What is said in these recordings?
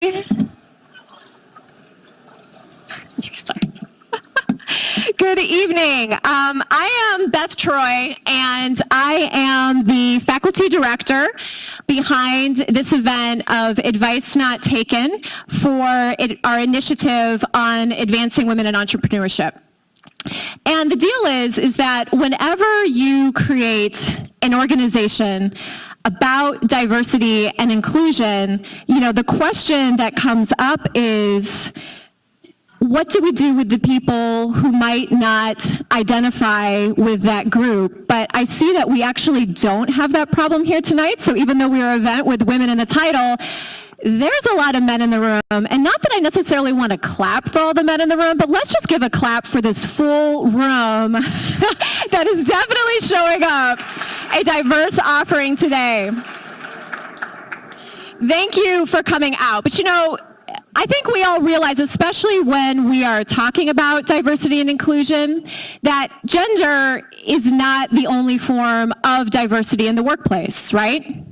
Good evening. I am Beth Troy, and I am the faculty director behind this event of Advice Not Taken for our initiative on advancing women in entrepreneurship. And the deal is that whenever you create an organization about diversity and inclusion, the question that comes up is, what do we do with the people who might not identify with that group? But I see that we actually don't have that problem here tonight. So even though we're an event with women in the title, there's a lot of men in the room. And not that I necessarily want to clap for all the men in the room, but let's just give a clap for this full room that is definitely showing up a diverse offering today. Thank you for coming out. But I think we all realize, especially when we are talking about diversity and inclusion, that gender is not the only form of diversity in the workplace, right?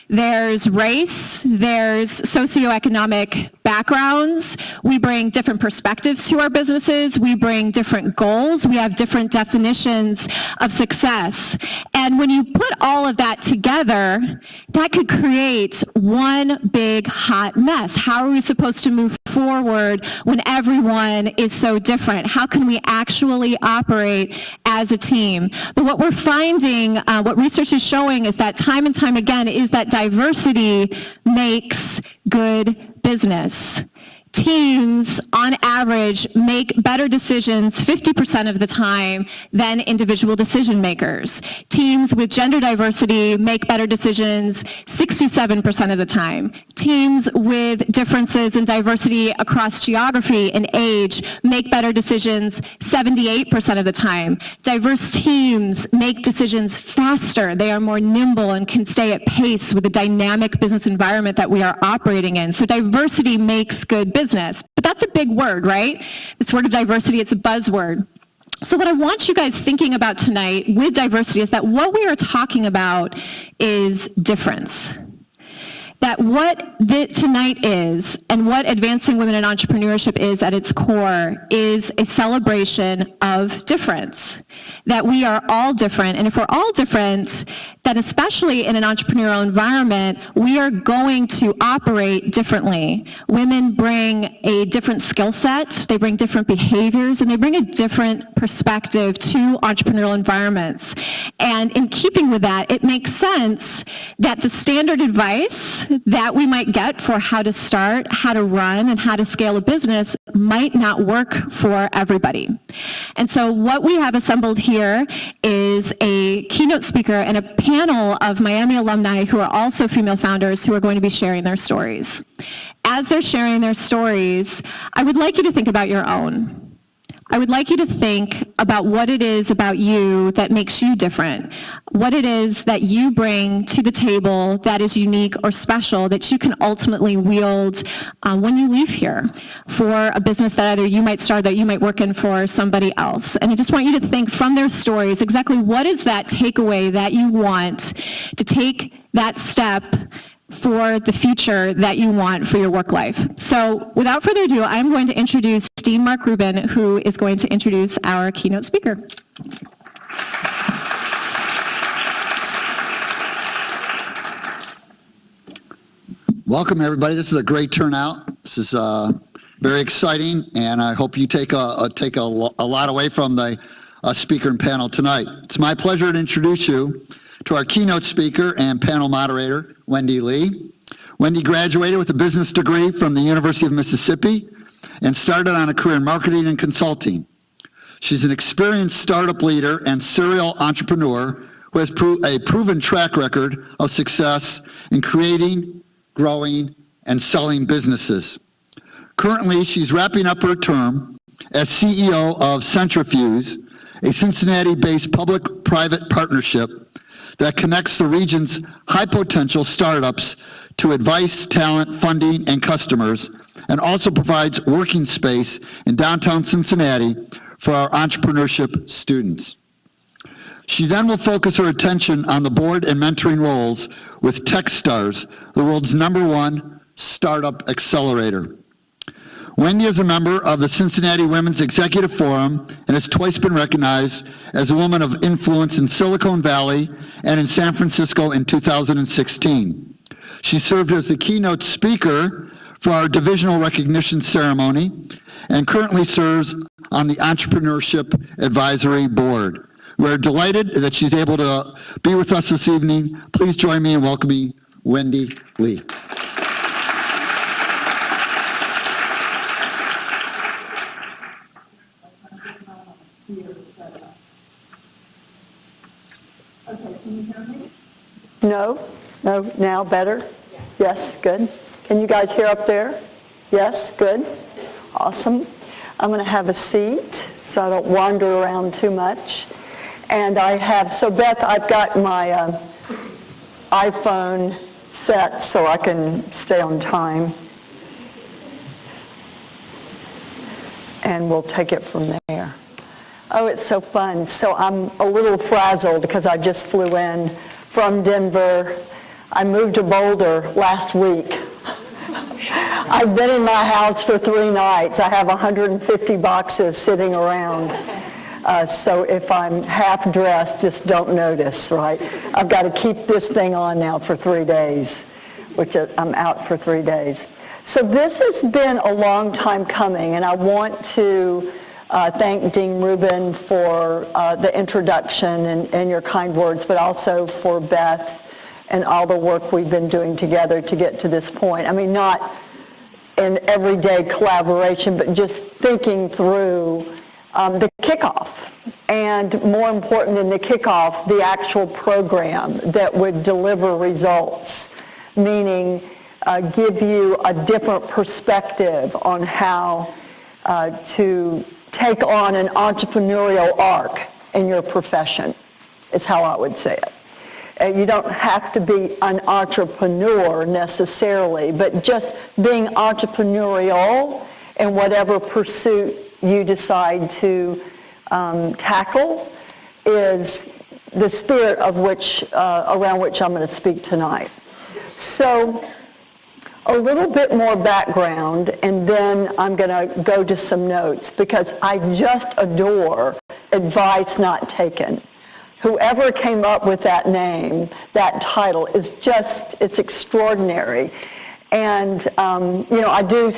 There's race, there's socioeconomic backgrounds. We bring different perspectives to our businesses. We bring different goals. We have different definitions of success. And when you put all of that together, that could create one big hot mess. How are we supposed to move forward when everyone is so different? How can we actually operate as a team? But what we're finding, what research is showing, is that time and time again is that diversity makes good business. Teams, on average, make better decisions 50% of the time than individual decision makers. Teams with gender diversity make better decisions 67% of the time. Teams with differences in diversity across geography and age make better decisions 78% of the time. Diverse teams make decisions faster. They are more nimble and can stay at pace with the dynamic business environment that we are operating in. So diversity makes good business. But that's a big word, right? This word of diversity, it's a buzzword. So what I want you guys thinking about tonight with diversity is that what we are talking about is difference. That what tonight is, and what Advancing Women in Entrepreneurship is at its core, is a celebration of difference. That we are all different, and if we're all different, then especially in an entrepreneurial environment, we are going to operate differently. Women bring a different skill set, they bring different behaviors, and they bring a different perspective to entrepreneurial environments. And in keeping with that, it makes sense that the standard advice that we might get for how to start, how to run, and how to scale a business might not work for everybody. And so what we have assembled here is a keynote speaker and a panel of Miami alumni who are also female founders who are going to be sharing their stories. As they're sharing their stories, I would like you to think about your own. I would like you to think about what it is about you that makes you different, what it is that you bring to the table that is unique or special that you can ultimately wield when you leave here for a business that either you might start, that you might work in for somebody else. And I just want you to think from their stories exactly what is that takeaway that you want to take that step for the future that you want for your work life. So without further ado, I'm going to introduce Dean Mark Rubin, who is going to introduce our keynote speaker. Welcome, everybody. This is a great turnout. This is very exciting, and I hope you take a lot away from the speaker and panel tonight. It's my pleasure to introduce you to our keynote speaker and panel moderator, Wendy Lea. Wendy graduated with a business degree from the University of Mississippi and started on a career in marketing and consulting. She's an experienced startup leader and serial entrepreneur who has a proven track record of success in creating, growing, and selling businesses. Currently, she's wrapping up her term as CEO of Centrifuge, a Cincinnati-based public-private partnership that connects the region's high-potential startups to advice, talent, funding, and customers, and also provides working space in downtown Cincinnati for our entrepreneurship students. She then will focus her attention on the board and mentoring roles with Techstars, the world's #1 Startup Accelerator. Wendy is a member of the Cincinnati Women's Executive Forum and has twice been recognized as a woman of influence in Silicon Valley and in San Francisco in 2016. She served as the keynote speaker for our divisional recognition ceremony and currently serves on the Entrepreneurship Advisory Board. We're delighted that she's able to be with us this evening. Please join me in welcoming Wendy Lea. Okay, can you hear me? No, now better? Yes, good. Can you guys hear up there? Yes, good. Awesome. I'm going to have a seat so I don't wander around too much. And so Beth, I've got my iPhone set so I can stay on time. And we'll take it from there. Oh, it's so fun. So I'm a little frazzled because I just flew in from Denver. I moved to Boulder last week. I've been in my house for 3 nights. I have 150 boxes sitting around. So if I'm half dressed, just don't notice, right? I've got to keep this thing on now for 3 days, which I'm out for 3 days. So this has been a long time coming, and I want to thank Dean Rubin for the introduction and your kind words, but also for Beth and all the work we've been doing together to get to this point. I mean, not in everyday collaboration, but just thinking through the kickoff. And more important than the kickoff, the actual program that would deliver results, meaning give you a different perspective on how to take on an entrepreneurial arc in your profession, is how I would say it. You don't have to be an entrepreneur necessarily, but just being entrepreneurial in whatever pursuit you decide to tackle is the spirit of around which I'm going to speak tonight. So a little bit more background, and then I'm going to go to some notes, because I just adore Advice Not Taken. Whoever came up with that name, that title, it's extraordinary. And, I do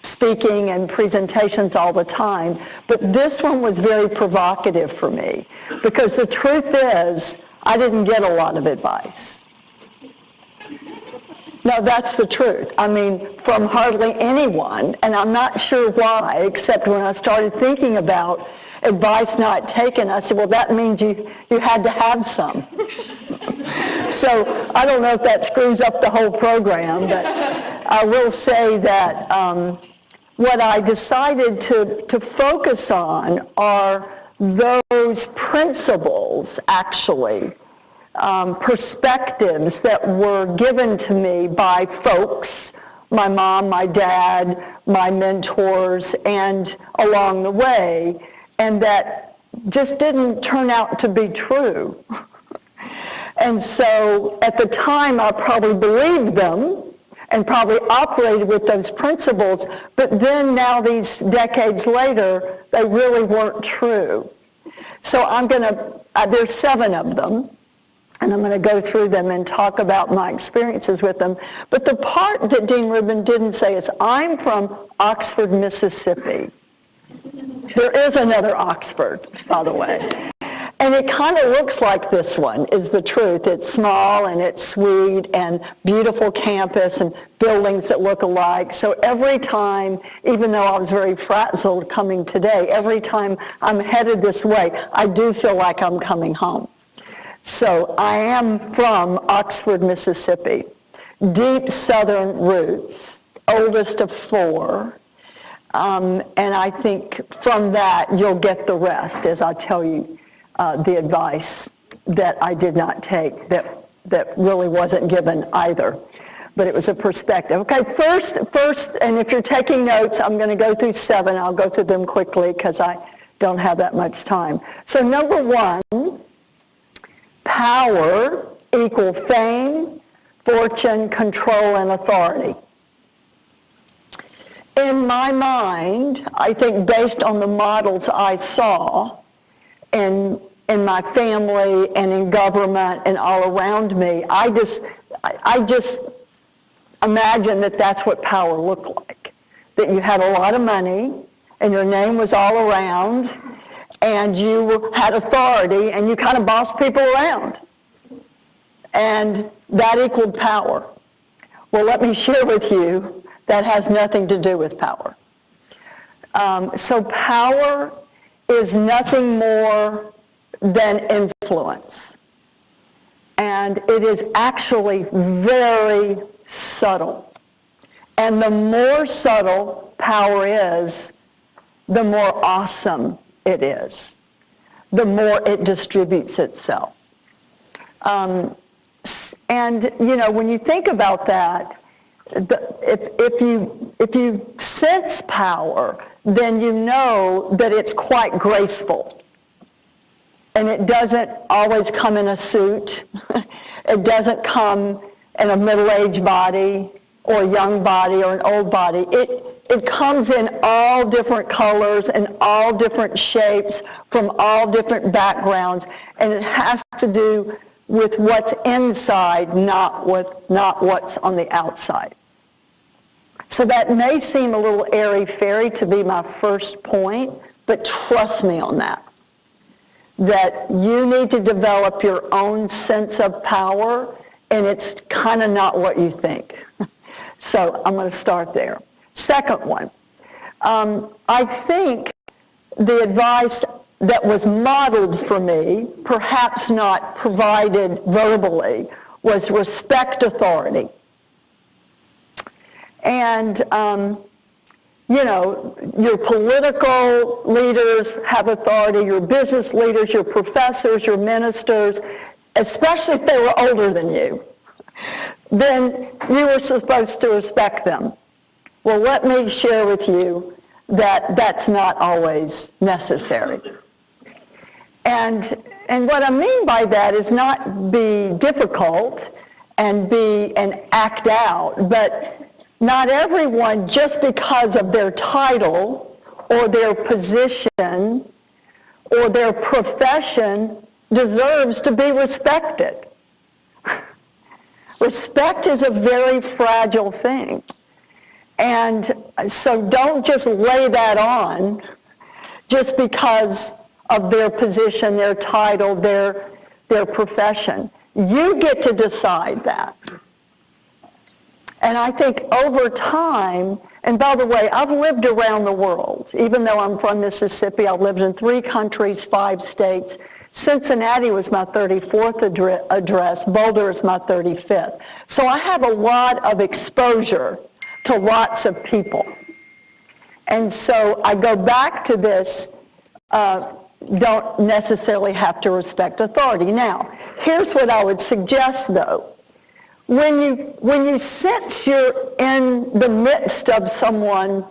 speaking and presentations all the time, but this one was very provocative for me, because the truth is, I didn't get a lot of advice. No, that's the truth. I mean, from hardly anyone, and I'm not sure why, except when I started thinking about advice not taken, I said, well, that means you had to have some. So I don't know if that screws up the whole program, but I will say that what I decided to focus on are those principles, actually, perspectives that were given to me by folks, my mom, my dad, my mentors, and along the way, and that just didn't turn out to be true. And so at the time, I probably believed them and probably operated with those principles, but then now these decades later, they really weren't true. So there's 7 of them, and I'm going to go through them and talk about my experiences with them. But the part that Dean Rubin didn't say is, I'm from Oxford, Mississippi. There is another Oxford, by the way. And it kind of looks like this one, is the truth. It's small and it's sweet and beautiful campus and buildings that look alike. So every time, even though I was very frazzled coming today, every time I'm headed this way, I do feel like I'm coming home. So I am from Oxford, Mississippi. Deep Southern roots, oldest of 4. And I think from that, you'll get the rest as I tell you the advice that I did not take, that really wasn't given either. But it was a perspective. Okay, first, and if you're taking notes, I'm going to go through 7. I'll go through them quickly because I don't have that much time. So number 1, power equal fame, fortune, control, and authority. in my mind, I think based on the models I saw in my family and in government and all around me, I just imagine that that's what power looked like. That you had a lot of money and your name was all around and you had authority and you kind of bossed people around. And that equaled power. Well, let me share with you, that has nothing to do with power. So power is nothing more than influence. And it is actually very subtle. And the more subtle power is, the more awesome it is, the more it distributes itself. And, you know, when you think about that, if you sense power, then you know that it's quite graceful. And it doesn't always come in a suit. It doesn't come in a middle-aged body or a young body or an old body. It comes in all different colors and all different shapes from all different backgrounds, and it has to do with what's inside, not what's on the outside. So that may seem a little airy-fairy to be my first point, but trust me on that. That you need to develop your own sense of power, and it's kind of not what you think. So I'm going to start there. Second one, I think the advice that was modeled for me, perhaps not provided verbally, was respect authority. And, you know, your political leaders have authority, your business leaders, your professors, your ministers, especially if they were older than you, then you were supposed to respect them. Well, let me share with you that that's not always necessary. And what I mean by that is not be difficult and act out, but not everyone, just because of their title or their position or their profession, deserves to be respected. Respect is a very fragile thing. And so don't just lay that on just because of their position, their title, their profession. You get to decide that. And I think over time, and by the way, I've lived around the world. Even though I'm from Mississippi, I've lived in 3 countries, 5 states. Cincinnati was my 34th address. Boulder is my 35th. So I have a lot of exposure to lots of people. And so I go back to this, don't necessarily have to respect authority. Now, here's what I would suggest though. When you sense you're in the midst of someone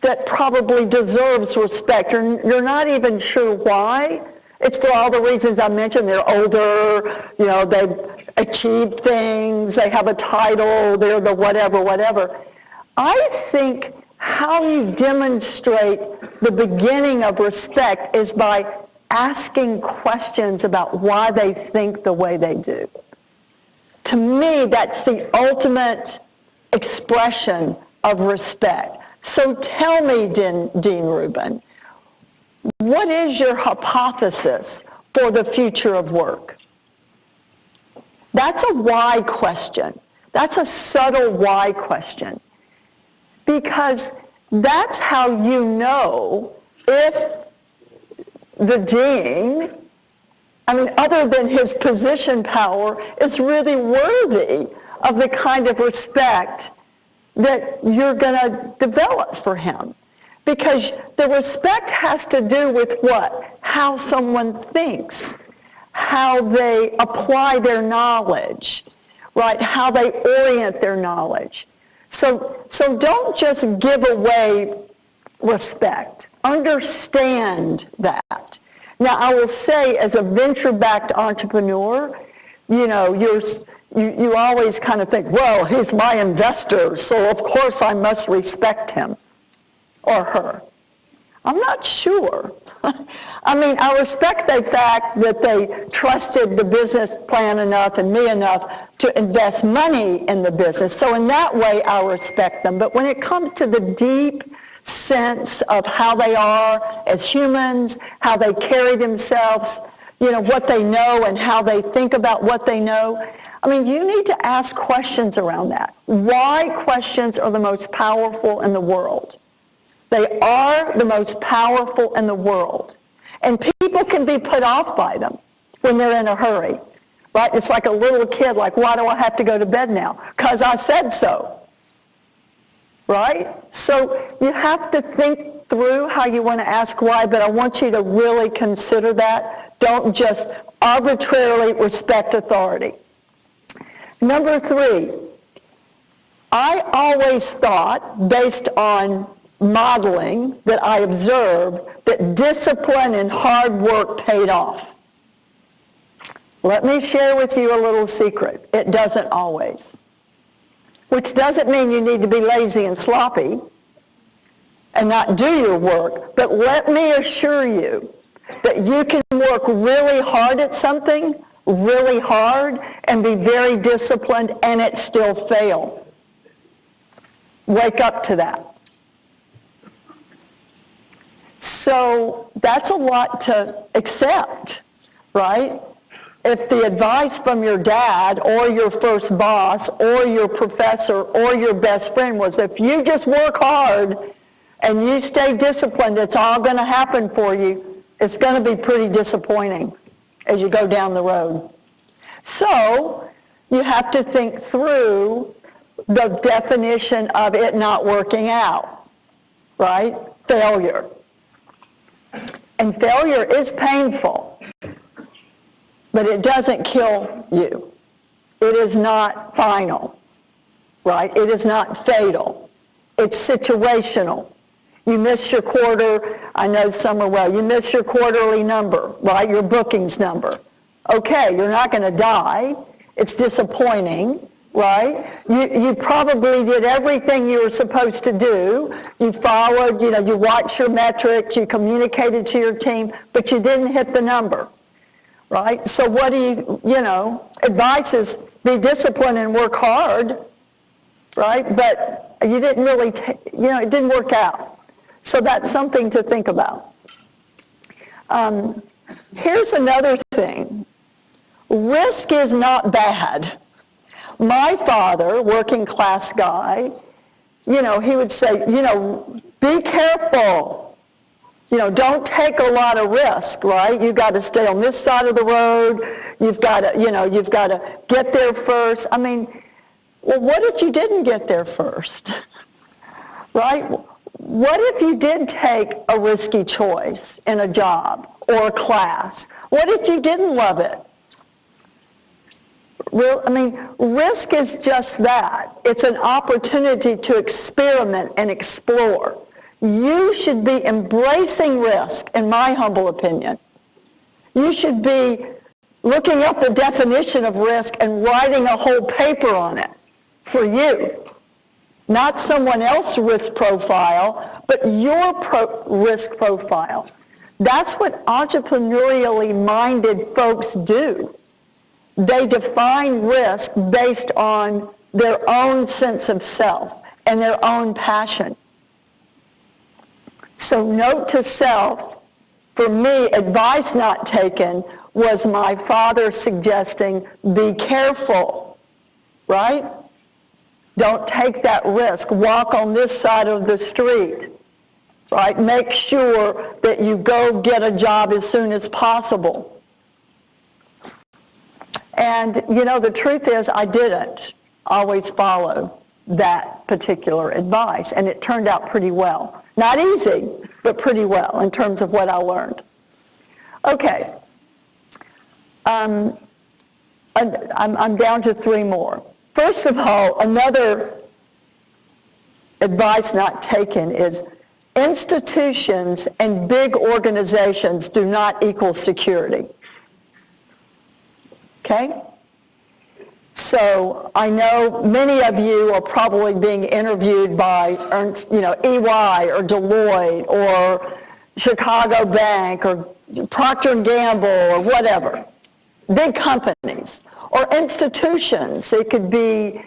that probably deserves respect, you're not even sure why, it's for all the reasons I mentioned. They're older, you know, they've achieved things, they have a title, they're the whatever. I think how you demonstrate the beginning of respect is by asking questions about why they think the way they do. To me, that's the ultimate expression of respect. So tell me, Dean Rubin, what is your hypothesis for the future of work? That's a why question. That's a subtle why question. Because that's how you know if the dean, I mean, other than his position power, is really worthy of the kind of respect that you're going to develop for him. Because the respect has to do with what? How someone thinks, how they apply their knowledge, right? How they orient their knowledge. So don't just give away respect. Understand that. Now, I will say, as a venture-backed entrepreneur, you know, you always kind of think, well, he's my investor, so of course I must respect him or her. I'm not sure. I mean, I respect the fact that they trusted the business plan enough and me enough to invest money in the business. So in that way, I respect them. But when it comes to the deep sense of how they are as humans, how they carry themselves, you know, what they know and how they think about what they know, I mean, you need to ask questions around that. Why questions are the most powerful in the world. They are the most powerful in the world. And people can be put off by them when they're in a hurry, right? It's like a little kid, like, why do I have to go to bed now? Because I said so, right? So you have to think through how you want to ask why, but I want you to really consider that. Don't just arbitrarily respect authority. Number 3, I always thought, based on modeling that I observed, that discipline and hard work paid off. Let me share with you a little secret. It doesn't always. Which doesn't mean you need to be lazy and sloppy and not do your work, but let me assure you that you can work really hard at something, really hard, and be very disciplined and it still fail. Wake up to that. So that's a lot to accept, right? If the advice from your dad or your first boss or your professor or your best friend was, if you just work hard and you stay disciplined, it's all going to happen for you, it's going to be pretty disappointing as you go down the road. So you have to think through the definition of it not working out, right? Failure. And failure is painful, but it doesn't kill you. It is not final, right? It is not fatal. It's situational. You miss your quarter, I know some are well, you miss your quarterly number, right? Your bookings number. Okay, you're not going to die. It's disappointing, right? You probably did everything you were supposed to do. You followed, you watched your metrics, you communicated to your team, but you didn't hit the number, right? So what do advice is be disciplined and work hard, right? But you didn't really, it didn't work out. So that's something to think about. Here's another thing. Risk is not bad. My father, working class guy, he would say, be careful. Don't take a lot of risk, right? You've got to stay on this side of the road. You've got to get there first. I mean, well, what if you didn't get there first, right? What if you did take a risky choice in a job or a class? What if you didn't love it? Risk is just that. It's an opportunity to experiment and explore. You should be embracing risk, in my humble opinion. You should be looking up the definition of risk and writing a whole paper on it for you. Not someone else's risk profile, but your risk profile. That's what entrepreneurially minded folks do. They define risk based on their own sense of self and their own passion. So note to self, for me, advice not taken was my father suggesting, be careful, right? Don't take that risk. Walk on this side of the street, right? Make sure that you go get a job as soon as possible. And, the truth is I didn't always follow that particular advice, and it turned out pretty well. Not easy, but pretty well in terms of what I learned. Okay. I'm down to 3 more. First of all, another advice not taken is institutions and big organizations do not equal security. Okay? So I know many of you are probably being interviewed by EY or Deloitte or Chicago Bank or Procter & Gamble or whatever, big companies, or institutions. It could be,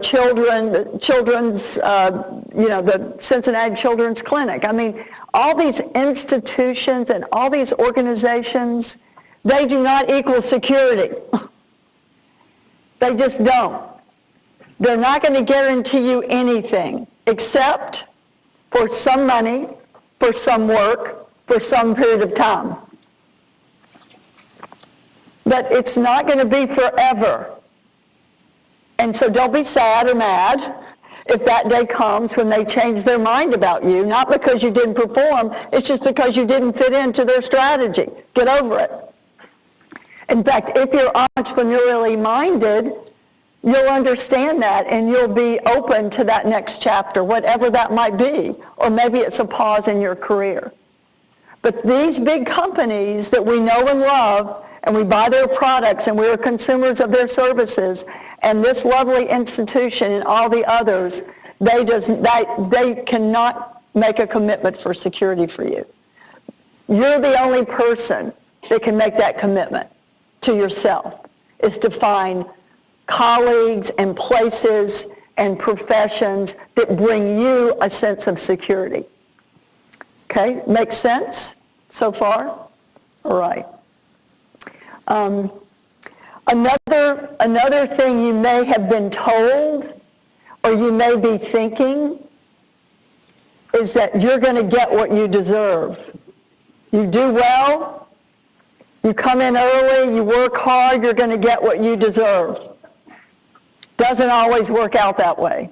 children's, the Cincinnati Children's Clinic. I mean, all these institutions and all these organizations, they do not equal security. They just don't. They're not going to guarantee you anything except for some money, for some work, for some period of time. But it's not going to be forever. And so don't be sad or mad if that day comes when they change their mind about you, not because you didn't perform, it's just because you didn't fit into their strategy. Get over it. In fact, if you're entrepreneurially minded, you'll understand that and you'll be open to that next chapter, whatever that might be, or maybe it's a pause in your career. But these big companies that we know and love, and we buy their products and we're consumers of their services, and this lovely institution and all the others, they cannot make a commitment for security for you. You're the only person that can make that commitment to yourself, is to find colleagues and places and professions that bring you a sense of security. Okay, makes sense so far? All right. Another thing you may have been told, or you may be thinking, is that you're going to get what you deserve. You do well, you come in early, you work hard, you're going to get what you deserve. Doesn't always work out that way.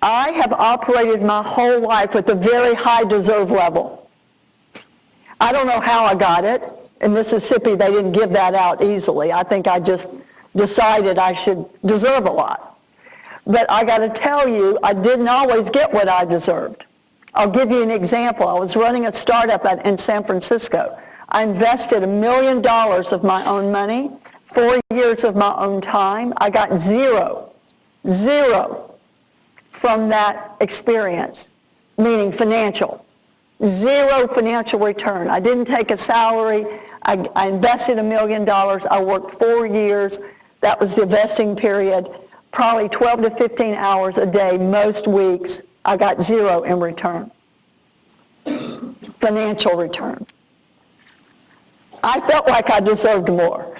I have operated my whole life with a very high deserve level. I don't know how I got it. In Mississippi, they didn't give that out easily. I think I just decided I should deserve a lot. But I got to tell you, I didn't always get what I deserved. I'll give you an example. I was running a startup in San Francisco. I invested $1 million of my own money, 4 years of my own time. I got zero from that experience, meaning financial. Zero financial return. I didn't take a salary. I invested $1 million. I worked 4 years. That was the vesting period. Probably 12 to 15 hours a day, most weeks. I got zero in return. Financial return. I felt like I deserved more,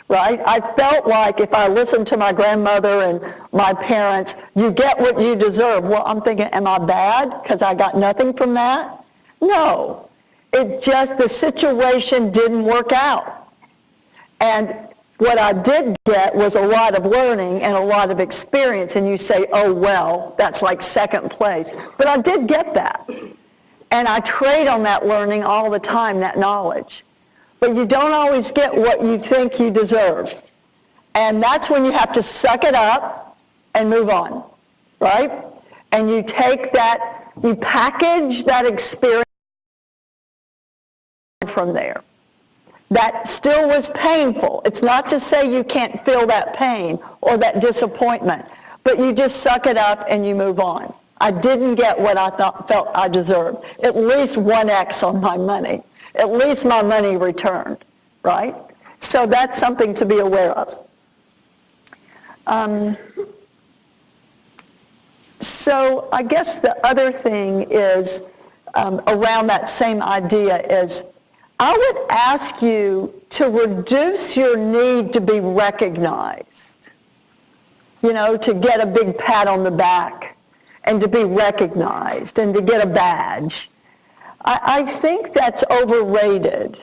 right? I felt like if I listened to my grandmother and my parents, you get what you deserve. Well, I'm thinking, am I bad because I got nothing from that? No. It just, the situation didn't work out. And what I did get was a lot of learning and a lot of experience. And you say, oh, well, that's like second place. But I did get that. And I trade on that learning all the time, that knowledge. But you don't always get what you think you deserve. And that's when you have to suck it up and move on, right? And you take that, you package that experience from there. That still was painful. It's not to say you can't feel that pain or that disappointment, but you just suck it up and you move on. I didn't get what I felt I deserved. At least 1x on my money. At least my money returned, right? So that's something to be aware of. So I guess the other thing is, around that same idea is, I would ask you to reduce your need to be recognized, to get a big pat on the back and to be recognized and to get a badge. I think that's overrated.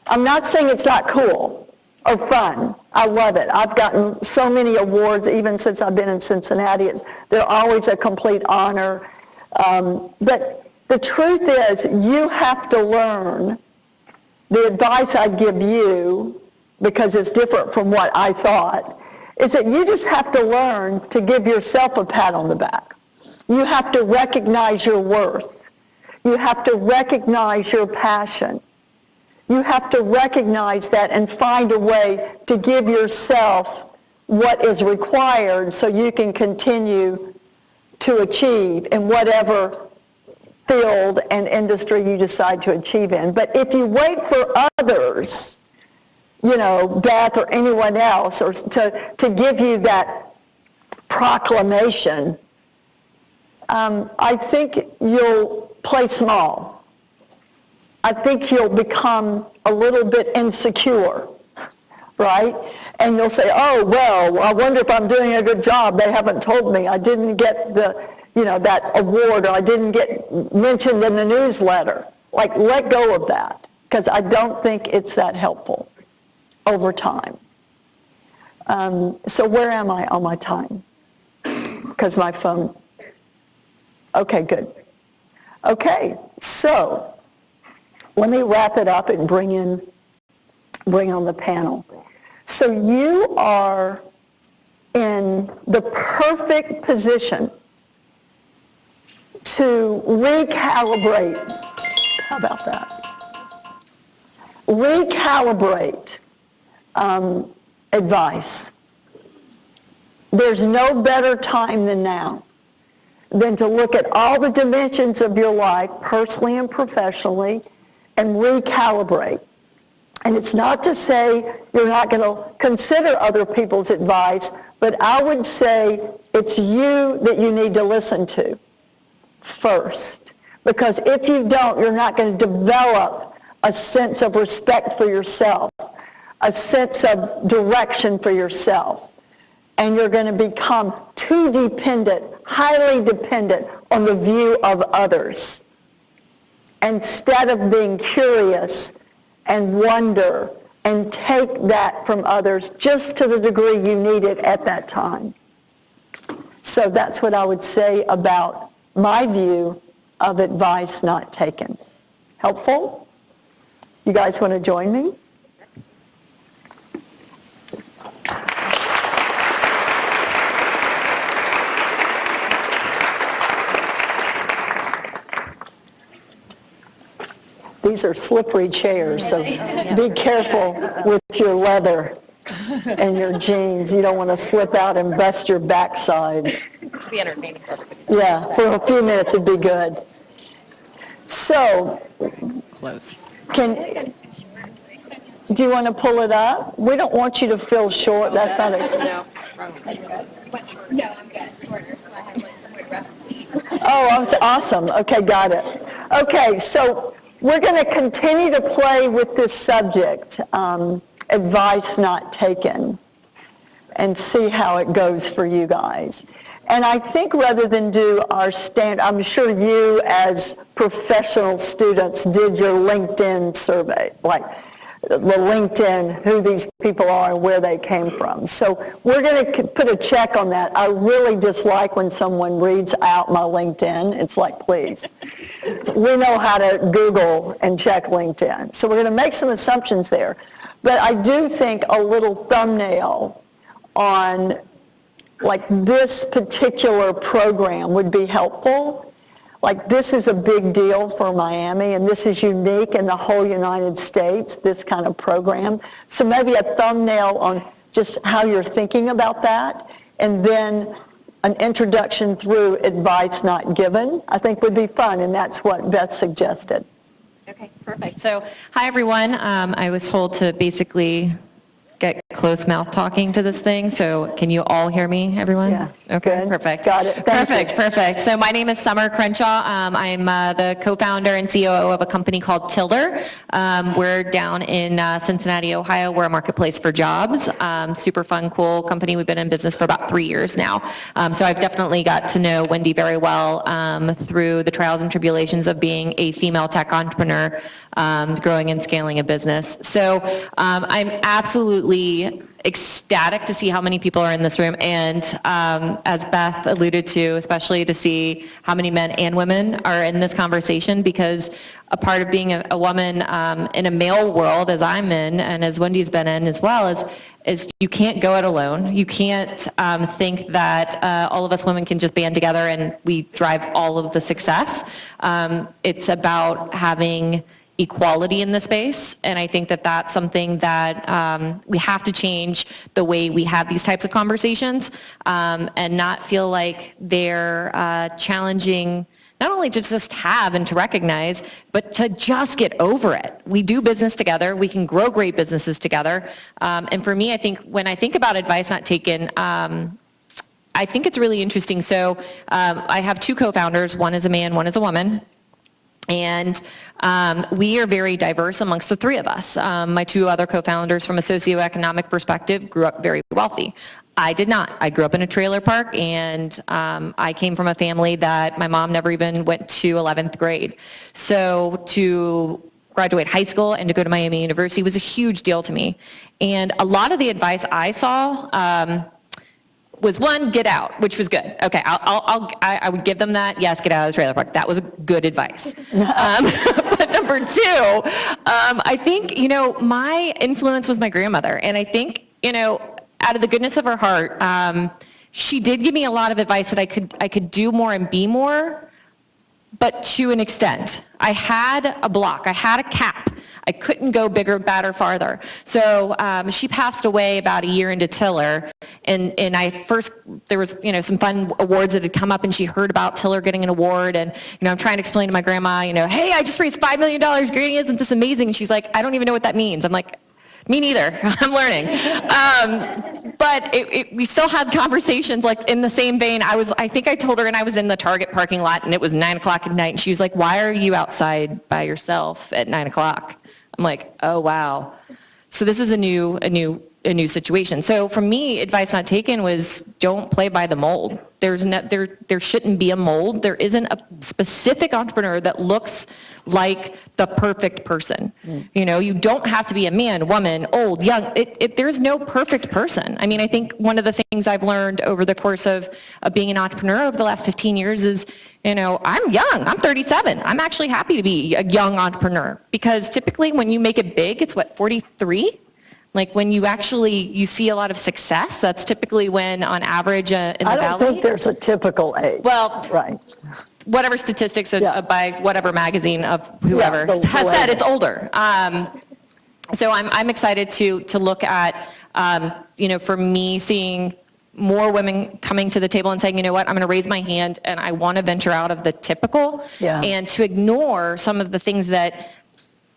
I'm not saying it's not cool or fun. I love it. I've gotten so many awards even since I've been in Cincinnati. They're always a complete honor. But the truth is, you have to learn. The advice I'd give you, because it's different from what I thought, is that you just have to learn to give yourself a pat on the back. You have to recognize your worth. You have to recognize your passion. you have to recognize that and find a way to give yourself what is required so you can continue to achieve in whatever field and industry you decide to achieve in. But if you wait for others, Beth or anyone else, or to give you that proclamation, I think you'll play small. I think you'll become a little bit insecure, right? And you'll say, oh, well, I wonder if I'm doing a good job. They haven't told me. I didn't get that award, or I didn't get mentioned in the newsletter. Like, let go of that, because I don't think it's that helpful over time. So where am I on my time? Because my phone, okay, good. Okay, so let me wrap it up and bring on the panel. So you are in the perfect position to recalibrate. How about that? Recalibrate advice. There's no better time than now than to look at all the dimensions of your life, personally and professionally, and recalibrate. And it's not to say you're not going to consider other people's advice, but I would say it's you that you need to listen to first. Because if you don't, you're not going to develop a sense of respect for yourself, a sense of direction for yourself. And you're going to become too dependent, highly dependent on the view of others, instead of being curious and wonder and take that from others just to the degree you need it at that time. So that's what I would say about my view of advice not taken. Helpful? You guys want to join me? These are slippery chairs, so be careful with your leather and your jeans. You don't want to slip out and bust your backside. It'll be entertaining for everybody. Yeah, for a few minutes it'd be good. So, Close. do you want to pull it up? We don't want you to feel short. That's not a... No, wrong. No, I'm good. Shorter, so I have like somewhere to rest and eat. Oh, that's awesome. Okay, got it. Okay, so we're going to continue to play with this subject, advice not taken, and see how it goes for you guys. And I think rather than do our I'm sure you as professional students did your LinkedIn survey, like the LinkedIn, who these people are and where they came from. So we're going to put a check on that. I really dislike when someone reads out my LinkedIn. It's like, please. We know how to Google and check LinkedIn. So we're going to make some assumptions there. But I do think a little thumbnail on like this particular program would be helpful. Like, this is a big deal for Miami, and this is unique in the whole United States, this kind of program. So maybe a thumbnail on just how you're thinking about that, and then an introduction through advice not given, I think would be fun, and that's what Beth suggested. Okay, perfect. So, hi everyone. I was told to basically get close mouth talking to this thing. So can you all hear me, everyone? Yeah. Okay, Good. perfect. Got it. Thank you. Perfect. So my name is Summer Crenshaw. I'm the co-founder and COO of a company called Tilder. We're down in Cincinnati, Ohio. We're a marketplace for jobs. Super fun, cool company. We've been in business for about 3 years now. So I've definitely got to know Wendy very well through the trials and tribulations of being a female tech entrepreneur, growing and scaling a business. So I'm absolutely ecstatic to see how many people are in this room, and as Beth alluded to, especially to see how many men and women are in this conversation, because a part of being a woman in a male world, as I'm in, and as Wendy's been in as well, is you can't go it alone. You can't think that all of us women can just band together and we drive all of the success. It's about having equality in the space. And I think that that's something that we have to change the way we have these types of conversations, and not feel like they're challenging not only to just have and to recognize, but to just get over it. We do business together. We can grow great businesses together. And for me, I think when I think about advice not taken, I think it's really interesting. So I have two co-founders. One is a man, one is a woman. And we are very diverse amongst the three of us. My two other co-founders, from a socioeconomic perspective, grew up very wealthy. I did not. I grew up in a trailer park, and I came from a family that my mom never even went to 11th grade. So to graduate high school and to go to Miami University was a huge deal to me. And a lot of the advice I saw was, one, get out, which was good. Okay, I would give them that. Yes, get out of the trailer park. That was good advice. But number two, I think, my influence was my grandmother. And I think, out of the goodness of her heart, she did give me a lot of advice that I could do more and be more, but to an extent. I had a block. I had a cap. I couldn't go bigger, badder, farther. So she passed away about a year into Tiller, and there was some fun awards that had come up, and she heard about Tiller getting an award, and I'm trying to explain to my grandma, hey, I just raised $5 million. Granny, isn't this amazing? And she's like, I don't even know what that means. I'm like, me neither. I'm learning. But we still had conversations like in the same vein. I think I told her, and I was in the Target parking lot, and it was 9 o'clock at night, and she was like, why are you outside by yourself at 9 o'clock? I'm like, oh, wow. So this is a new situation. So for me, advice not taken was, don't play by the mold. There shouldn't be a mold. There isn't a specific entrepreneur that looks like the perfect person. You don't have to be a man, woman, old, young. There's no perfect person. I mean, I think one of the things I've learned over the course of being an entrepreneur over the last 15 years is, I'm young. I'm 37. I'm actually happy to be a young entrepreneur, because typically when you make it big, it's 43? Like when you see a lot of success, that's typically when, on average, in the Valley. I don't think there's a typical age. Well, right. Whatever statistics by whatever magazine of whoever has said, it's older. So I'm excited to look at, for me, seeing more women coming to the table and saying, you know what, I'm going to raise my hand and I want to venture out of the typical, and to ignore some of the things that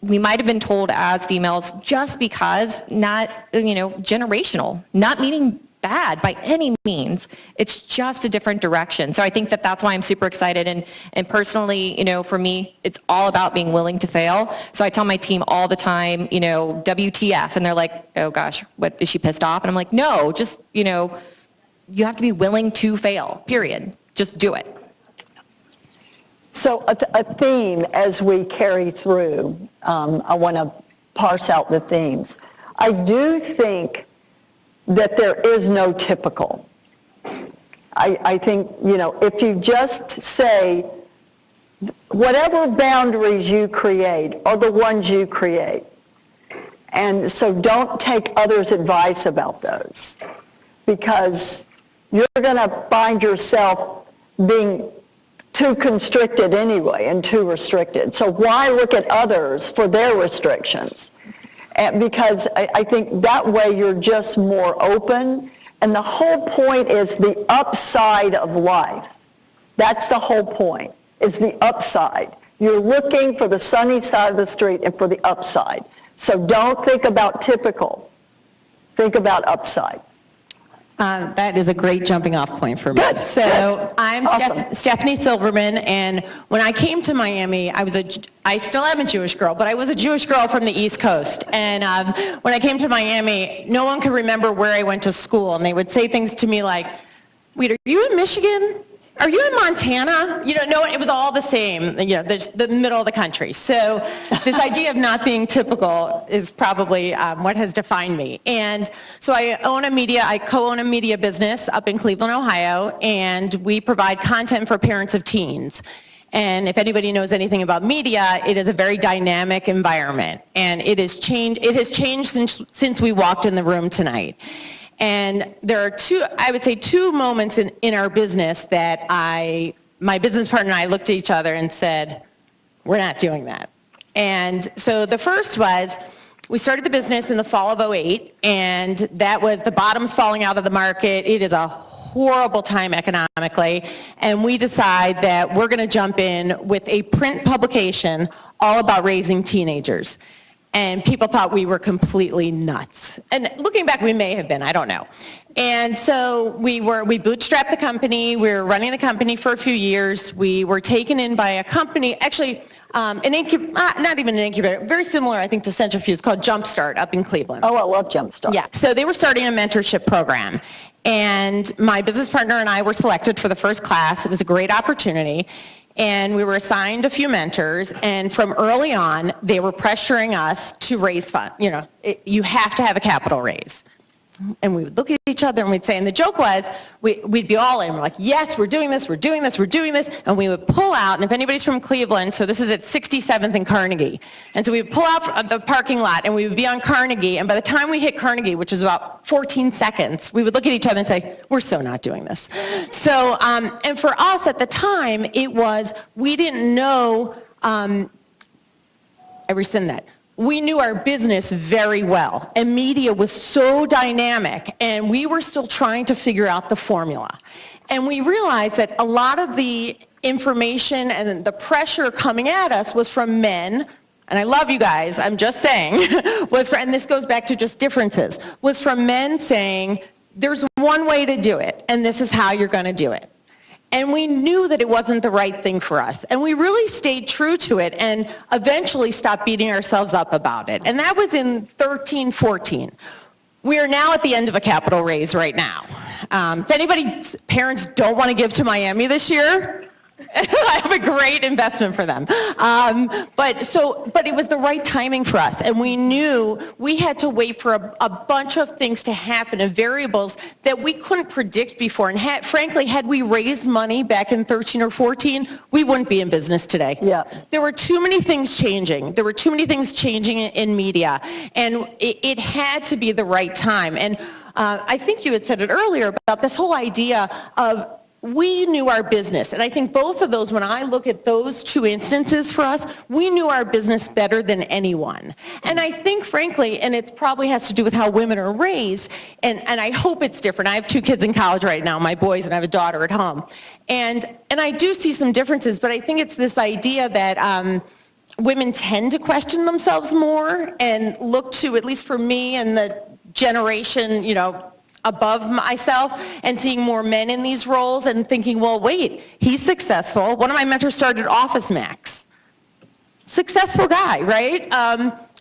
we might have been told as females, just because not, generational, not meaning bad by any means. It's just a different direction. So I think that that's why I'm super excited. And personally, for me, it's all about being willing to fail. So I tell my team all the time, WTF, and they're like, oh gosh, what, is she pissed off? And I'm like, no, just, you have to be willing to fail, period. Just do it. So a theme as we carry through, I want to parse out the themes. I do think that there is no typical. I think, if you just say, whatever boundaries you create are the ones you create. And so don't take others' advice about those, because you're going to find yourself being too constricted anyway and too restricted. So why look at others for their restrictions? And because I think that way you're just more open. And the whole point is the upside of life. That's the whole point, is the upside. You're looking for the sunny side of the street and for the upside. So don't think about typical. Think about upside. That is a great jumping off point for me. Good. So I'm Awesome. Stephanie Silverman, and when I came to Miami, I still am a Jewish girl, but I was a Jewish girl from the East Coast. And when I came to Miami, no one could remember where I went to school, and they would say things to me like, wait, are you in Michigan? Are you in Montana? No, it was all the same, the middle of the country. So this idea of not being typical is probably what has defined me. And so I co-own a media business up in Cleveland, Ohio, and we provide content for parents of teens. And if anybody knows anything about media, it is a very dynamic environment. And it has changed since we walked in the room tonight. And there are two moments in our business that my business partner and I looked at each other and said, we're not doing that. And so the first was, we started the business in the fall of '08, and that was the bottom's falling out of the market. It is a horrible time economically, and we decide that we're going to jump in with a print publication all about raising teenagers. And people thought we were completely nuts. And looking back, we may have been, I don't know. And so we bootstrapped the company. We were running the company for a few years. We were taken in by a company, actually, not even an incubator, very similar, I think, to Centrifuge, called Jumpstart up in Cleveland. Oh, I love Jumpstart. Yeah, so they were starting a mentorship program. And my business partner and I were selected for the first class. It was a great opportunity. And we were assigned a few mentors, and from early on, they were pressuring us to raise funds. You know, you have to have a capital raise. And we would look at each other and we'd say, and the joke was, we'd be all in. We're like, yes, we're doing this, we're doing this, we're doing this. And we would pull out, and if anybody's from Cleveland, so this is at 67th and Carnegie. And so we would pull out the parking lot, and we would be on Carnegie. And by the time we hit Carnegie, which was about 14 seconds, we would look at each other and say, we're so not doing this. So, and for us at the time, it was, we didn't know, I rescind that. We knew our business very well, and media was so dynamic, and we were still trying to figure out the formula. And we realized that a lot of the information and the pressure coming at us was from men, and I love you guys, I'm just saying, and this goes back to just differences, was from men saying, there's one way to do it, and this is how you're going to do it. And we knew that it wasn't the right thing for us. And we really stayed true to it and eventually stopped beating ourselves up about it. And that was in 13, 14. We are now at the end of a capital raise right now. If anybody's parents don't want to give to Miami this year, I have a great investment for them. But it was the right timing for us, and we knew we had to wait for a bunch of things to happen and variables that we couldn't predict before. And frankly, had we raised money back in 13 or 14, we wouldn't be in business today. Yeah. There were too many things changing. There were too many things changing in media, and it had to be the right time. And I think you had said it earlier about this whole idea of we knew our business, and I think both of those, when I look at those two instances for us, we knew our business better than anyone. And I think, frankly, and it probably has to do with how women are raised, and I hope it's different. I have 2 kids in college right now, my boys, and I have a daughter at home. And I do see some differences, but I think it's this idea that women tend to question themselves more and look to, at least for me and the generation, you know, above myself, and seeing more men in these roles and thinking, well, wait, he's successful. One of my mentors started Office Max. Successful guy, right?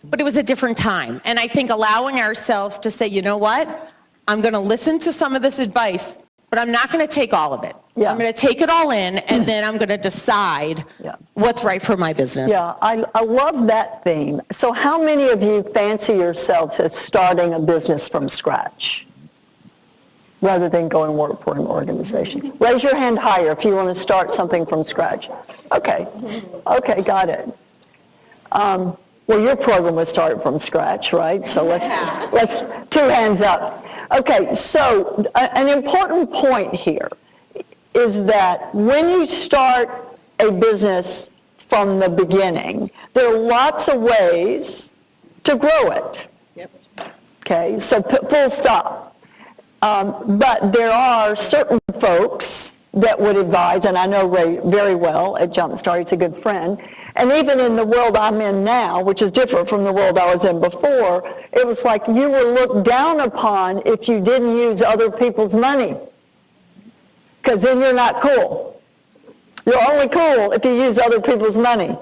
But it was a different time. And I think allowing ourselves to say, you know what? I'm going to listen to some of this advice, but I'm not going to take all of it. Yeah. I'm going to take it all in, and then I'm going to decide what's right for my business. Yeah, I love that theme. So how many of you fancy yourselves as starting a business from scratch, rather than go and work for an organization? Raise your hand higher if you want to start something from scratch. Okay, got it. Well, your program was started from scratch, right? So let's 2 hands up. Okay, so an important point here is that when you start a business from the beginning, there are lots of ways to grow it. Okay, so full stop. But there are certain folks that would advise, and I know Ray very well at Jumpstart, he's a good friend, and even in the world I'm in now, which is different from the world I was in before, it was like you were looked down upon if you didn't use other people's money, because then you're not cool. You're only cool if you use other people's money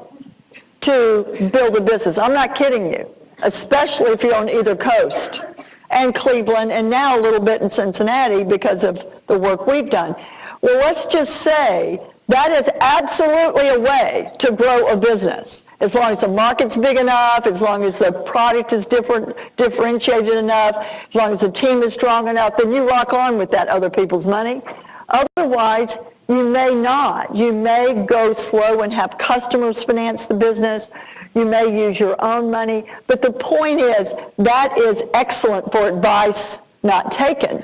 to build a business. I'm not kidding you, especially if you're on either coast. And Cleveland, and now a little bit in Cincinnati because of the work we've done. Well, let's just say that is absolutely a way to grow a business. As long as the market's big enough, as long as the product is differentiated enough, as long as the team is strong enough, then you rock on with that other people's money. Otherwise, you may not. You may go slow and have customers finance the business. You may use your own money, but the point is that is excellent for advice not taken,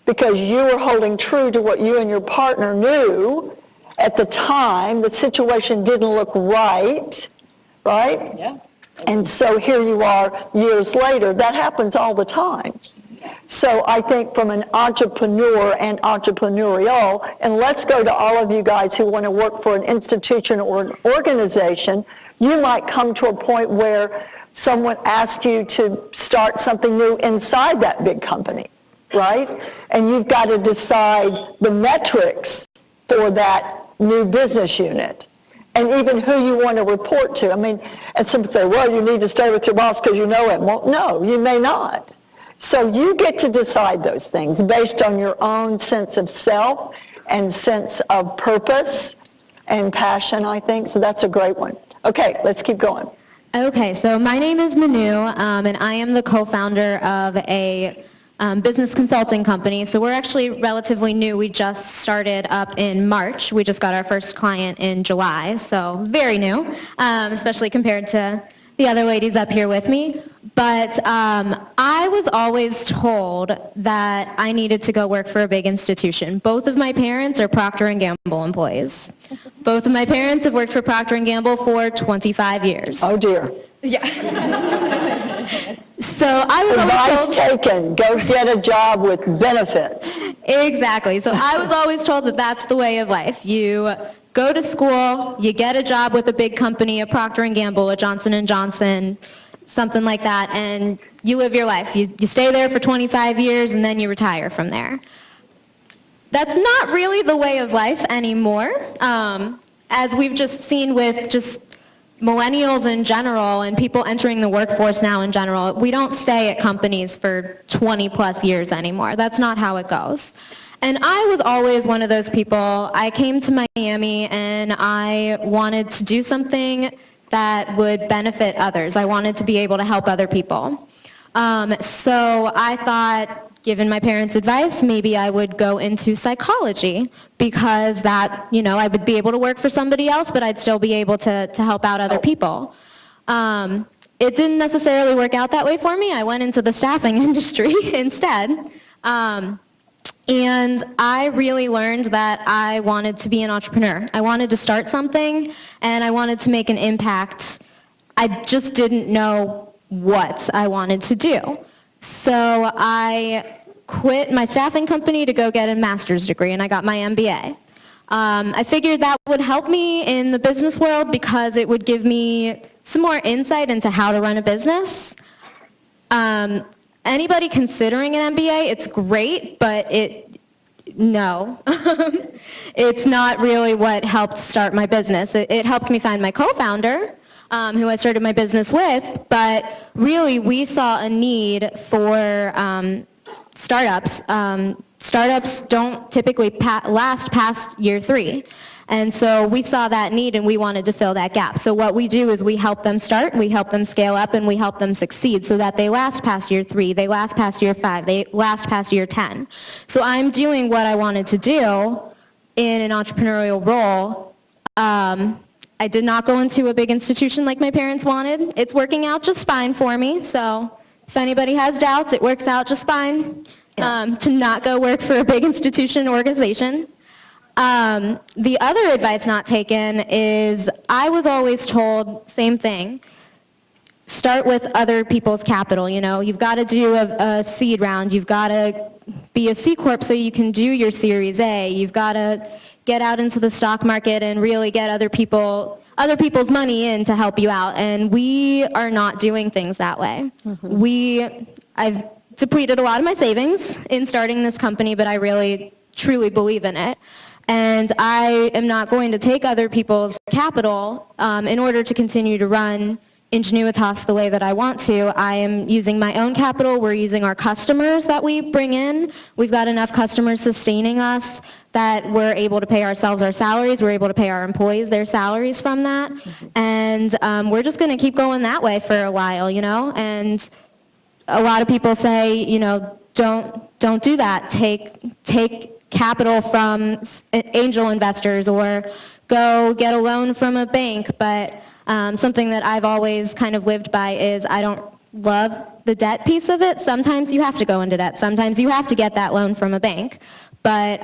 because you are holding true to what you and your partner knew at the time. The situation didn't look right, right? Yeah. And so here you are years later. That happens all the time. So I think from an entrepreneur and entrepreneurial, and let's go to all of you guys who want to work for an institution or an organization, you might come to a point where someone asks you to start something new inside that big company, right? And you've got to decide the metrics for that new business unit. And even who you want to report to. I mean, and some say, well, you need to stay with your boss because you know him. Well, no, you may not. So you get to decide those things based on your own sense of self and sense of purpose and passion, I think. So that's a great one. Okay, let's keep going. Okay, so my name is Manu, and I am the co-founder of a business consulting company. So we're actually relatively new. We just started up in March. We just got our first client in July, so very new, especially compared to the other ladies up here with me. But I was always told that I needed to go work for a big institution. Both of my parents are Procter & Gamble employees. Both of my parents have worked for Procter & Gamble for 25 years. Oh, dear. Yeah. So I was always Advice told... taken. Go get a job with benefits. Exactly. So I was always told that that's the way of life. You go to school, you get a job with a big company, a Procter & Gamble, a Johnson & Johnson, something like that, and you live your life. You stay there for 25 years, and then you retire from there. That's not really the way of life anymore. As we've just seen with just millennials in general and people entering the workforce now in general, we don't stay at companies for 20 plus years anymore. That's not how it goes. And I was always one of those people. I came to Miami and I wanted to do something that would benefit others. I wanted to be able to help other people. So I thought, given my parents' advice, maybe I would go into psychology because that, I would be able to work for somebody else, but I'd still be able to help out other people. It didn't necessarily work out that way for me. I went into the staffing industry instead. And I really learned that I wanted to be an entrepreneur. I wanted to start something, and I wanted to make an impact. I just didn't know what I wanted to do. So I quit my staffing company to go get a master's degree, and I got my MBA. I figured that would help me in the business world because it would give me some more insight into how to run a business. Anybody considering an MBA, it's great, but no. It's not really what helped start my business. It helped me find my co-founder, who I started my business with, but really we saw a need for startups. Startups don't typically last past year 3. And so we saw that need and we wanted to fill that gap. So what we do is we help them start, we help them scale up, and we help them succeed so that they last past year 3, they last past year 5, they last past year 10. So I'm doing what I wanted to do in an entrepreneurial role. I did not go into a big institution like my parents wanted. It's working out just fine for me. So if anybody has doubts, it works out just fine to not go work for a big institution or organization. The other advice not taken is I was always told, same thing, start with other people's capital. You've got to do a seed round. You've got to be a C Corp so you can do your Series A. You've got to get out into the stock market and really get other people's money in to help you out. And we are not doing things that way. I've depleted a lot of my savings in starting this company, but I really, truly believe in it. And I am not going to take other people's capital in order to continue to run Ingenuitas the way that I want to. I am using my own capital. We're using our customers that we bring in. We've got enough customers sustaining us that we're able to pay ourselves our salaries. We're able to pay our employees their salaries from that. And we're just going to keep going that way for a while, And a lot of people say, don't do that. Take capital from angel investors or go get a loan from a bank. But something that I've always kind of lived by is I don't love the debt piece of it. Sometimes you have to go into debt. Sometimes you have to get that loan from a bank. But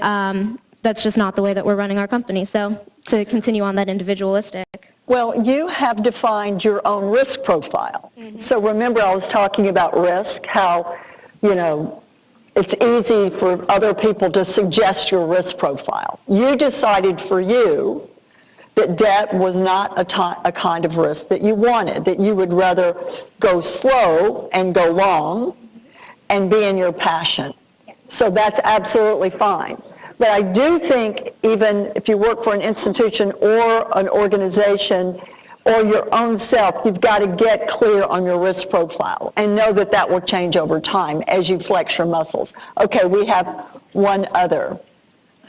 that's just not the way that we're running our company. So to continue on that individualistic. Well, you have defined your own risk profile. So remember, I was talking about risk, how, it's easy for other people to suggest your risk profile. You decided for you that debt was not a kind of risk that you wanted, that you would rather go slow and go long and be in your passion. So that's absolutely fine. But I do think even if you work for an institution or an organization or your own self, you've got to get clear on your risk profile and know that that will change over time as you flex your muscles. Okay, we have one other.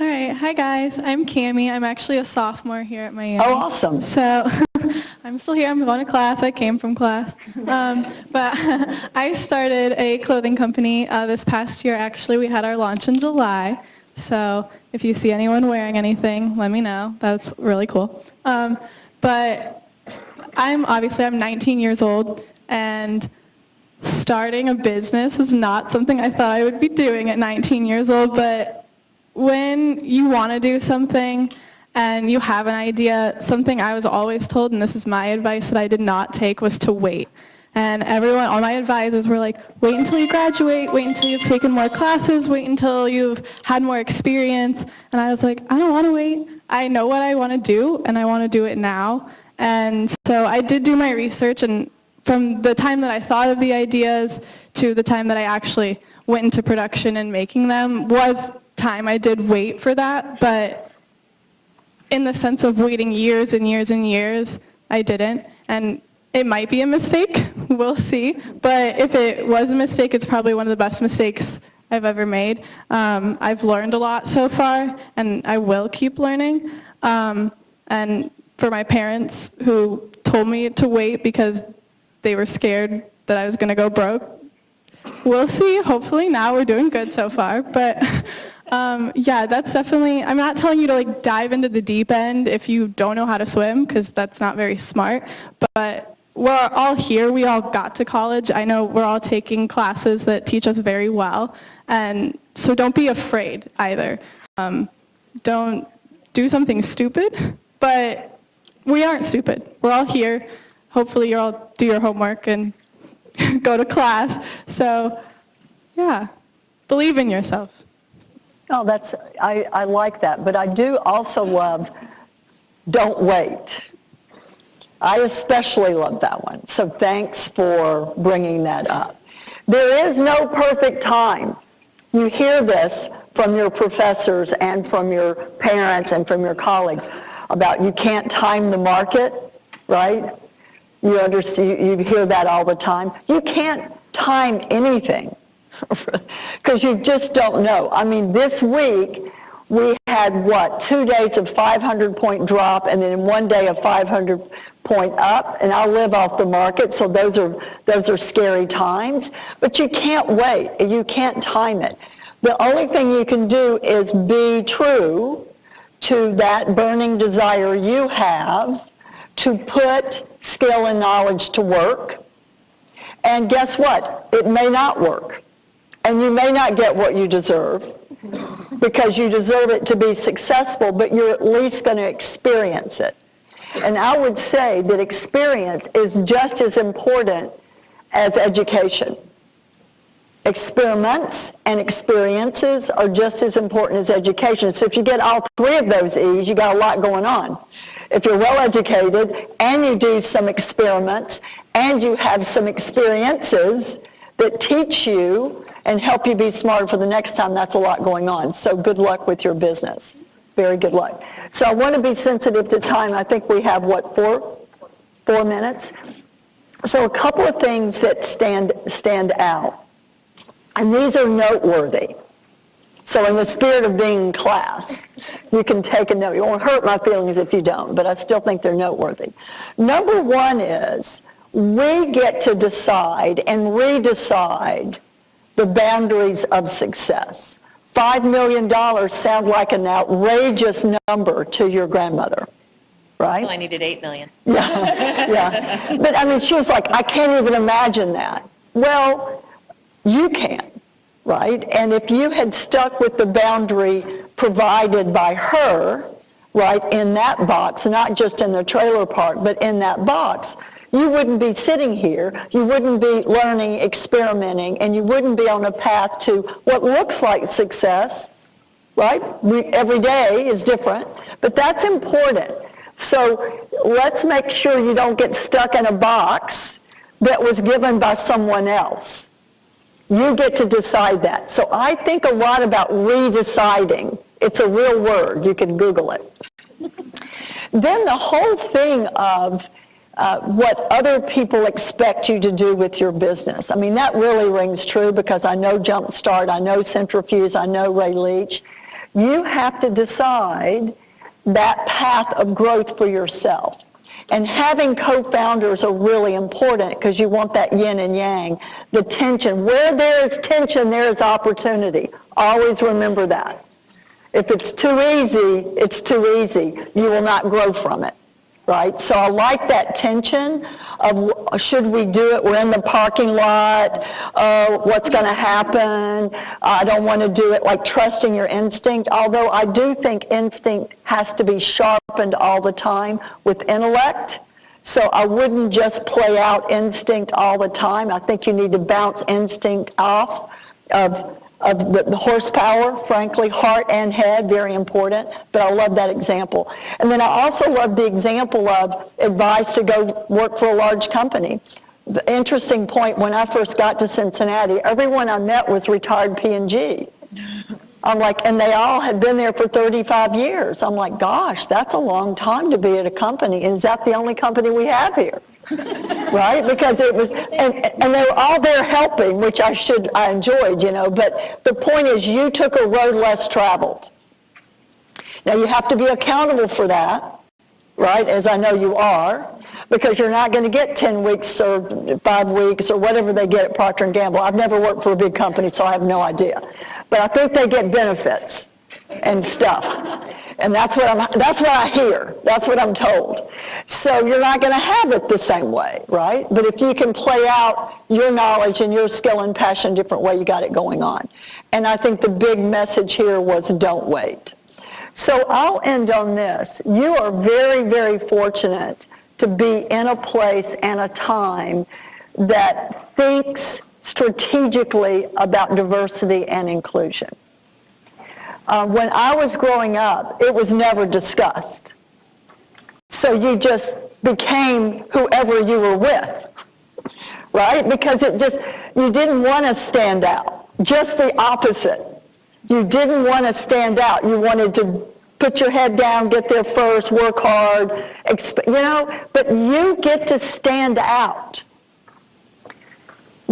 All right. Hi, guys. I'm Cammie. I'm actually a sophomore here at Miami. Oh, awesome. So I'm still here. I'm going to class. I came from class. But I started a clothing company this past year. Actually, we had our launch in July. So if you see anyone wearing anything, let me know. That's really cool. But I'm 19 years old, and starting a business was not something I thought I would be doing at 19 years old, but when you want to do something and you have an idea, something I was always told, and this is my advice that I did not take, was to wait. And all my advisors were like, wait until you graduate, wait until you've taken more classes, wait until you've had more experience. And I was like, I don't want to wait. I know what I want to do, and I want to do it now. And so I did do my research, and from the time that I thought of the ideas to the time that I actually went into production and making them was time. I did wait for that, but in the sense of waiting years and years and years, I didn't. And it might be a mistake, we'll see, but if it was a mistake, it's probably one of the best mistakes I've ever made. I've learned a lot so far, and I will keep learning. And for my parents who told me to wait because they were scared that I was going to go broke, we'll see. Hopefully now we're doing good so far, but yeah, that's definitely, I'm not telling you to dive into the deep end if you don't know how to swim, because that's not very smart, but we're all here. We all got to college. I know we're all taking classes that teach us very well, and so don't be afraid either. Don't do something stupid, but we aren't stupid. We're all here. Hopefully you all do your homework and go to class. So yeah, believe in yourself. Oh, I like that, but I do also love, don't wait. I especially love that one, so thanks for bringing that up. There is no perfect time. You hear this from your professors and from your parents and from your colleagues about you can't time the market, right? You hear that all the time. You can't time anything because you just don't know. I mean, this week we had 2 days of 500-point drop, and then in 1 day a 500-point up, and I live off the market, so those are scary times. But you can't wait. You can't time it. The only thing you can do is be true to that burning desire you have to put skill and knowledge to work. And guess what? It may not work. And you may not get what you deserve because you deserve it to be successful, but you're at least going to experience it. And I would say that experience is just as important as education. Experiments and experiences are just as important as education. So if you get all three of those E's, you got a lot going on. If you're well educated and you do some experiments and you have some experiences that teach you and help you be smarter for the next time, that's a lot going on. So good luck with your business. Very good luck. So I want to be sensitive to time. I think we have, 4 minutes? So a couple of things that stand out. And these are noteworthy. So in the spirit of being in class, you can take a note. You won't hurt my feelings if you don't, but I still think they're noteworthy. Number one is we get to decide and redecide the boundaries of success. $5 million sound like an outrageous number to your grandmother, right? Well, I needed 8 million. Yeah. But I mean, she was like, I can't even imagine that. Well, you can, right? And if you had stuck with the boundary provided by her, right, in that box, not just in the trailer park, but in that box, you wouldn't be sitting here, you wouldn't be learning, experimenting, and you wouldn't be on a path to what looks like success, right? Every day is different, but that's important. So let's make sure you don't get stuck in a box that was given by someone else. You get to decide that. So I think a lot about redeciding. It's a real word. You can Google it. Then the whole thing of what other people expect you to do with your business. I mean, that really rings true because I know Jumpstart, I know Centrifuge, I know Ray Leach. You have to decide that path of growth for yourself. And having co-founders are really important because you want that yin and yang, the tension. Where there is tension, there is opportunity. Always remember that. If it's too easy, it's too easy. You will not grow from it, right? So I like that tension of should we do it? We're in the parking lot. What's going to happen? I don't want to do it, like trusting your instinct. Although I do think instinct has to be sharpened all the time with intellect. So I wouldn't just play out instinct all the time. I think you need to bounce instinct off of the horsepower, frankly, heart and head, very important, but I love that example. And then I also love the example of advice to go work for a large company. The interesting point, when I first got to Cincinnati, everyone I met was retired P&G. I'm like, and they all had been there for 35 years. I'm like, gosh, that's a long time to be at a company. Is that the only company we have here? Right? Because it was, and they were all there helping, which I enjoyed, you know, but the point is you took a road less traveled. Now you have to be accountable for that, right, as I know you are, because you're not going to get 10 weeks or 5 weeks or whatever they get at Procter & Gamble. I've never worked for a big company, so I have no idea. But I think they get benefits and stuff. And that's what I hear. That's what I'm told. So you're not going to have it the same way, right? But if you can play out your knowledge and your skill and passion a different way, you got it going on. And I think the big message here was don't wait. So I'll end on this. You are very, very fortunate to be in a place and a time that thinks strategically about diversity and inclusion. When I was growing up, it was never discussed. So you just became whoever you were with, right? Because you didn't want to stand out. Just the opposite. You didn't want to stand out. You wanted to put your head down, get there first, work hard, but you get to stand out.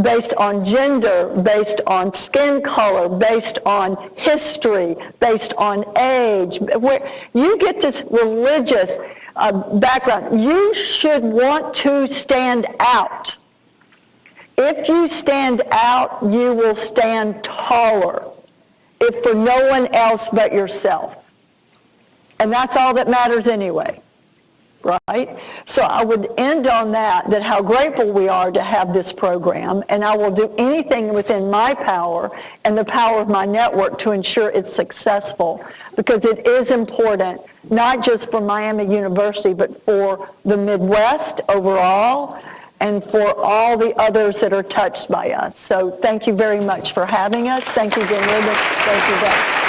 Based on gender, based on skin color, based on history, based on age, where you get this religious background. You should want to stand out. If you stand out, you will stand taller, if for no one else but yourself. And that's all that matters anyway. Right? So I would end on that how grateful we are to have this program, and I will do anything within my power and the power of my network to ensure it's successful, because it is important, not just for Miami University, but for the Midwest overall, and for all the others that are touched by us. So thank you very much for having us. Thank you, Jen Rubin. Thank you, Beth.